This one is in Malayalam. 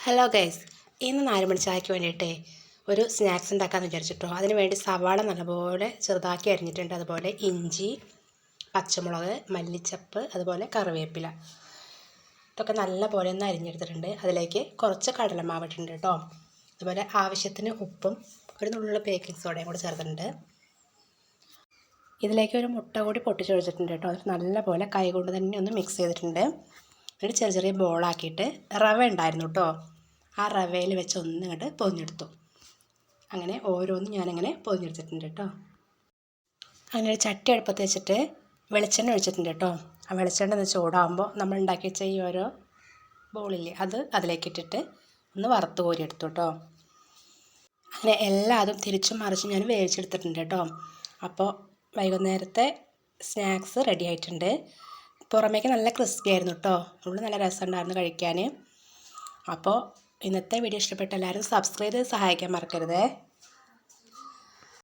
ഹലോ ഗൈസ്, ഇന്ന് 4 മണി ചായക്ക് വേണ്ടിയിട്ടേ ഒരു സ്നാക്സ് ഉണ്ടാക്കാമെന്ന് വിചാരിച്ചിട്ടോ. അതിന് വേണ്ടി സവാള നല്ലപോലെ ചെറുതാക്കി അരിഞ്ഞിട്ടുണ്ട്. അതുപോലെ ഇഞ്ചി, പച്ചമുളക്, മല്ലിച്ചപ്പ്, അതുപോലെ കറിവേപ്പില ഇതൊക്കെ നല്ലപോലെ ഒന്ന് അരിഞ്ഞെടുത്തിട്ടുണ്ട്. അതിലേക്ക് കുറച്ച് കടലമാവ് ഇട്ടിട്ടുണ്ട് കേട്ടോ. അതുപോലെ ആവശ്യത്തിന് ഉപ്പും ഒരു നുള്ളു ബേക്കിംഗ് സോഡയും കൂടി ചേർത്തിട്ടുണ്ട്. ഇതിലേക്ക് ഒരു മുട്ട കൂടി പൊട്ടിച്ചൊഴിച്ചിട്ടുണ്ട് കേട്ടോ. അത് നല്ലപോലെ കൈ കൊണ്ട് തന്നെ ഒന്ന് മിക്സ് ചെയ്തിട്ടുണ്ട്. എന്നിട്ട് ചെറിയ ചെറിയ ബോളാക്കിയിട്ട് റവ ഉണ്ടായിരുന്നു കേട്ടോ, ആ റവയിൽ വെച്ച് ഒന്നിങ്ങോട്ട് പൊതിഞ്ഞെടുത്തു. അങ്ങനെ ഓരോന്നും ഞാനങ്ങനെ പൊതിഞ്ഞെടുത്തിട്ടുണ്ട് കേട്ടോ. അങ്ങനെ ഒരു ചട്ടി അടുപ്പത്ത് വെച്ചിട്ട് വെളിച്ചെണ്ണ ഒഴിച്ചിട്ടുണ്ട് കേട്ടോ. ആ വെളിച്ചെണ്ണ ഒന്ന് ചൂടാകുമ്പോൾ നമ്മൾ ഉണ്ടാക്കി വെച്ച ഈ ഓരോ ബോളില്ലേ അത് അതിലേക്ക് ഇട്ടിട്ട് ഒന്ന് വറുത്ത് കോരിയെടുത്തു കേട്ടോ. അങ്ങനെ എല്ലാതും തിരിച്ചും മറിച്ചും ഞാൻ വേവിച്ചെടുത്തിട്ടുണ്ട് കേട്ടോ. അപ്പോൾ വൈകുന്നേരത്തെ സ്നാക്സ് റെഡി ആയിട്ടുണ്ട്. പുറമേക്ക് നല്ല ക്രിസ്പി ആയിരുന്നു കേട്ടോ, ഉള്ളിൽ നല്ല രസമുണ്ടായിരുന്നു കഴിക്കാൻ. അപ്പോൾ ഇന്നത്തെ വീഡിയോ ഇഷ്ടപ്പെട്ട എല്ലാവരും സബ്സ്ക്രൈബ് ചെയ്ത് സഹായിക്കാൻ മറക്കരുതേ.